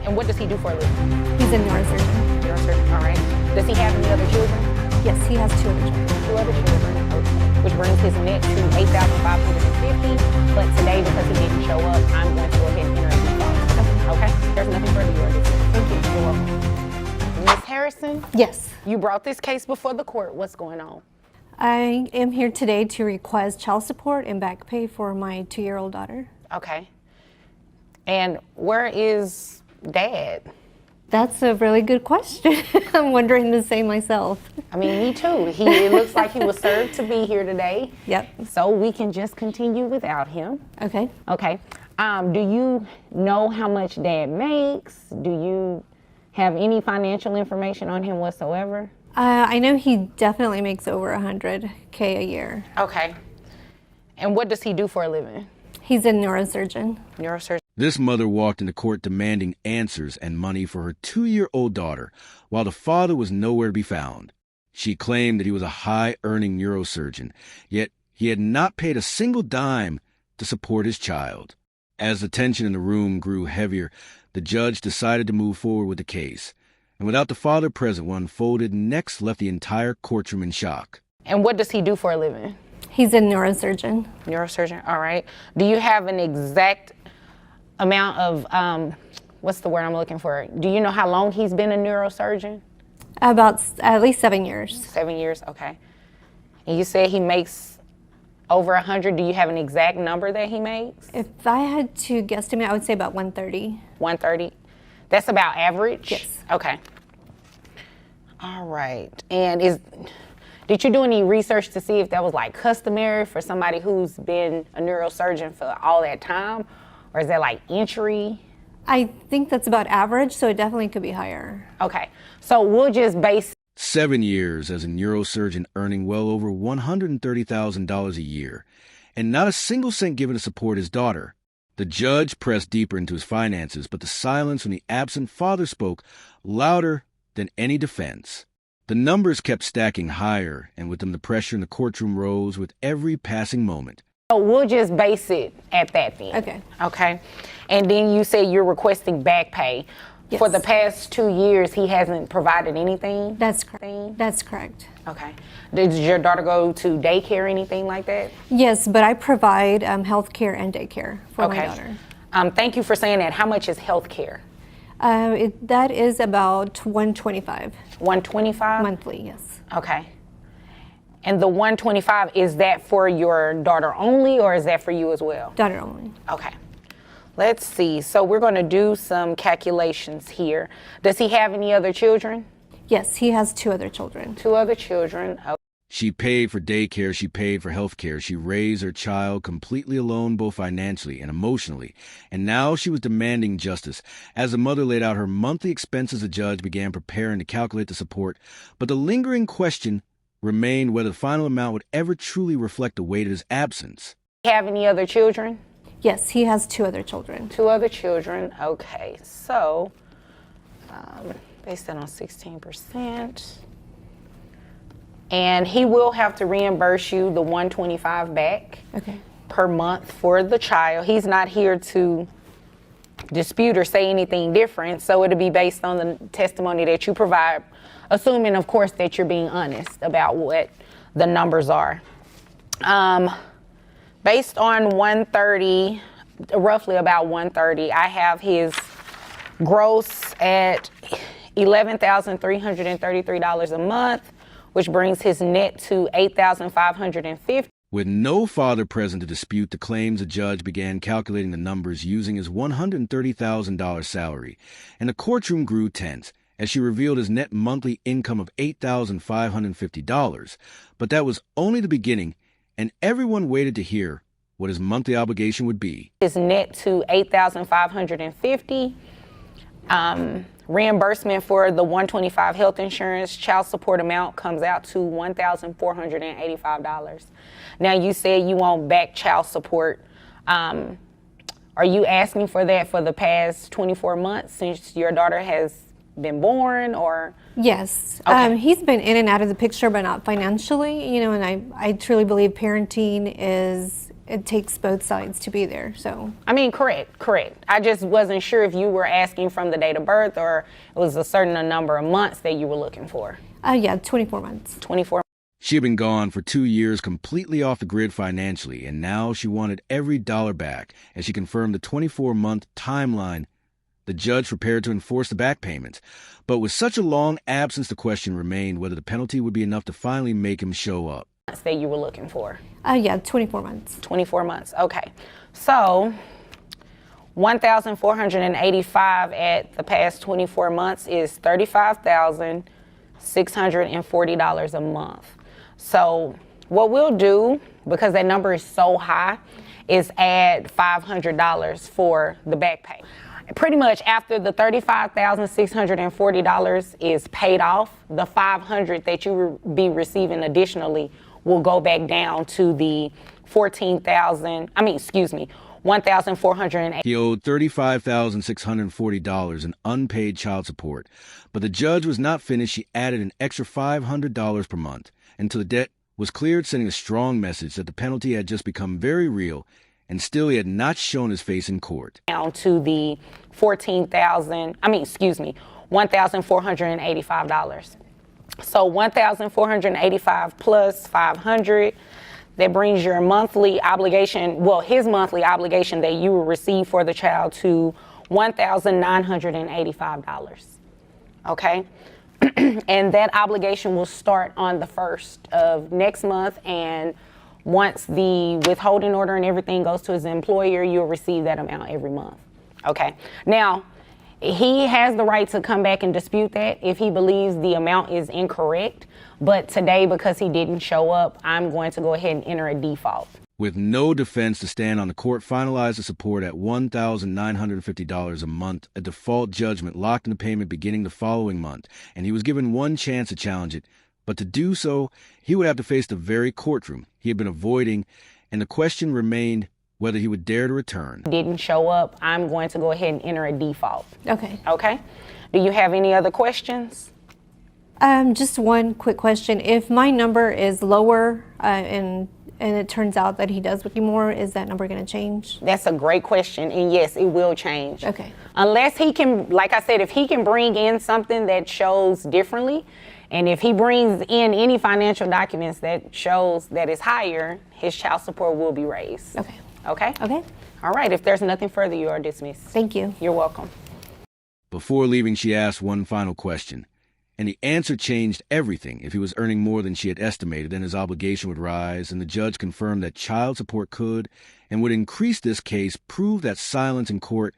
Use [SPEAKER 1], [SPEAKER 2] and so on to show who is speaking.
[SPEAKER 1] And what does he do for a living?
[SPEAKER 2] He's a neurosurgeon.
[SPEAKER 1] Neurosurgeon, all right. Does he have any other children?
[SPEAKER 2] Yes, he has 2 other children.
[SPEAKER 1] 2 other children, okay. Which brings his net to $8,550. But today, because he didn't show up, I'm going to go ahead and enter his phone. Okay? There's nothing further you already said. Thank you. You're welcome. Ms. Harrison?
[SPEAKER 2] Yes.
[SPEAKER 1] You brought this case before the court. What's going on?
[SPEAKER 2] I am here today to request child support and back pay for my 2-year-old daughter.
[SPEAKER 1] Okay. And where is Dad?
[SPEAKER 2] That's a really good question. I'm wondering the same myself.
[SPEAKER 1] I mean, me too. It looks like he was served to be here today.
[SPEAKER 2] Yep.
[SPEAKER 1] So we can just continue without him.
[SPEAKER 2] Okay.
[SPEAKER 1] Okay. Do you know how much Dad makes? Do you have any financial information on him whatsoever?
[SPEAKER 2] I know he definitely makes over $100K a year.
[SPEAKER 1] Okay. And what does he do for a living?
[SPEAKER 2] He's a neurosurgeon.
[SPEAKER 1] Neurosurgeon.
[SPEAKER 3] This mother walked into court demanding answers and money for her 2-year-old daughter, while the father was nowhere to be found. She claimed that he was a high-earning neurosurgeon, yet he had not paid a single dime to support his child. As the tension in the room grew heavier, the judge decided to move forward with the case. And without the father present, what unfolded next left the entire courtroom in shock.
[SPEAKER 1] And what does he do for a living?
[SPEAKER 2] He's a neurosurgeon.
[SPEAKER 1] Neurosurgeon, all right. Do you have an exact amount of, what's the word I'm looking for? Do you know how long he's been a neurosurgeon?
[SPEAKER 2] About at least 7 years.
[SPEAKER 1] 7 years, okay. And you said he makes over 100. Do you have an exact number that he makes?
[SPEAKER 2] If I had to guesstimate, I would say about 130.
[SPEAKER 1] 130? That's about average?
[SPEAKER 2] Yes.
[SPEAKER 1] Okay. All right. And did you do any research to see if that was like customary for somebody who's been a neurosurgeon for all that time? Or is that like entry?
[SPEAKER 2] I think that's about average, so it definitely could be higher.
[SPEAKER 1] Okay. So we'll just base
[SPEAKER 3] 7 years as a neurosurgeon, earning well over $130,000 a year, and not a single cent given to support his daughter. The judge pressed deeper into his finances, but the silence from the absent father spoke louder than any defense. The numbers kept stacking higher, and with them the pressure in the courtroom rose with every passing moment.
[SPEAKER 1] So we'll just base it at that then.
[SPEAKER 2] Okay.
[SPEAKER 1] Okay. And then you say you're requesting back pay.
[SPEAKER 2] Yes.
[SPEAKER 1] For the past 2 years, he hasn't provided anything?
[SPEAKER 2] That's correct. That's correct.
[SPEAKER 1] Okay. Did your daughter go to daycare or anything like that?
[SPEAKER 2] Yes, but I provide health care and daycare for my daughter.
[SPEAKER 1] Thank you for saying that. How much is health care?
[SPEAKER 2] That is about $125.
[SPEAKER 1] $125?
[SPEAKER 2] Monthly, yes.
[SPEAKER 1] Okay. And the $125, is that for your daughter only, or is that for you as well?
[SPEAKER 2] Daughter only.
[SPEAKER 1] Okay. Let's see. So we're going to do some calculations here. Does he have any other children?
[SPEAKER 2] Yes, he has 2 other children.
[SPEAKER 1] 2 other children. Okay.
[SPEAKER 3] She paid for daycare, she paid for health care, she raised her child completely alone both financially and emotionally, and now she was demanding justice. As the mother laid out her monthly expenses, the judge began preparing to calculate the support, but the lingering question remained whether the final amount would ever truly reflect the weight of his absence.
[SPEAKER 1] Have any other children?
[SPEAKER 2] Yes, he has 2 other children.
[SPEAKER 1] 2 other children. Okay, so based that on 16%. And he will have to reimburse you the $125 back per month for the child. He's not here to dispute or say anything different, so it'll be based on the testimony that you provide, assuming, of course, that you're being honest about what the numbers are. Based on 130, roughly about 130, I have his gross at $11,333 a month, which brings his net to $8,550.
[SPEAKER 3] With no father present to dispute the claims, the judge began calculating the numbers using his $130,000 salary, and the courtroom grew tense as she revealed his net monthly income of $8,550. But that was only the beginning, and everyone waited to hear what his monthly obligation would be.
[SPEAKER 1] His net to $8,550. Reimbursement for the $125 health insurance, child support amount comes out to $1,485. Now you said you want back child support. Are you asking for that for the past 24 months since your daughter has been born, or?
[SPEAKER 2] Yes.
[SPEAKER 1] Okay.
[SPEAKER 2] He's been in and out of the picture, but not financially, and I truly believe parenting is it takes both sides to be there, so.
[SPEAKER 1] I mean, correct. I just wasn't sure if you were asking from the date of birth or it was a certain number of months that you were looking for.
[SPEAKER 2] Yeah, 24 months.
[SPEAKER 1] 24.
[SPEAKER 3] She had been gone for 2 years, completely off the grid financially, and now she wanted every dollar back. As she confirmed the 24-month timeline, the judge prepared to enforce the back payments. But with such a long absence, the question remained whether the penalty would be enough to finally make him show up.
[SPEAKER 1] That you were looking for.
[SPEAKER 2] Yeah, 24 months.
[SPEAKER 1] 24 months. Okay. So, $1,485 at the past 24 months is $35,640 a month. So what we'll do, because that number is so high, is add $500 for the back pay. Pretty much after the $35,640 is paid off, the $500 that you will be receiving additionally will go back down to the $1,480.
[SPEAKER 3] He owed $35,640 in unpaid child support, but the judge was not finished. She added an extra $500 per month until the debt was cleared, sending a strong message that the penalty had just become very real, and still he had not shown his face in court.
[SPEAKER 1] Down to the $1,485. So $1,485 plus $500, that brings your monthly obligation, well, his monthly obligation that you will receive for the child to $1,985. Okay? And that obligation will start on the 1st of next month, and once the withholding order and everything goes to his employer, you'll receive that amount every month. Okay? Now, he has the right to come back and dispute that if he believes the amount is incorrect. But today, because he didn't show up, I'm going to go ahead and enter a default.
[SPEAKER 3] With no defense to stand on, the court finalized the support at $1,950 a month, a default judgment locked in the payment beginning the following month, and he was given one chance to challenge it. But to do so, he would have to face the very courtroom he had been avoiding, and the question remained whether he would dare to return.
[SPEAKER 1] Didn't show up, I'm going to go ahead and enter a default.
[SPEAKER 2] Okay.
[SPEAKER 1] Okay? Do you have any other questions?
[SPEAKER 2] Just one quick question. If my number is lower and it turns out that he does with you more, is that number going to change?
[SPEAKER 1] That's a great question, and yes, it will change.
[SPEAKER 2] Okay.
[SPEAKER 1] Unless he can, like I said, if he can bring in something that shows differently, and if he brings in any financial documents that shows that it's higher, his child support will be raised.
[SPEAKER 2] Okay.
[SPEAKER 1] Okay?
[SPEAKER 2] Okay.
[SPEAKER 1] All right, if there's nothing further, you are dismissed.
[SPEAKER 2] Thank you.
[SPEAKER 1] You're welcome.
[SPEAKER 3] Before leaving, she asked one final question, and the answer changed everything. If he was earning more than she had estimated, then his obligation would rise, and the judge confirmed that child support could and would increase this case, prove that silence in court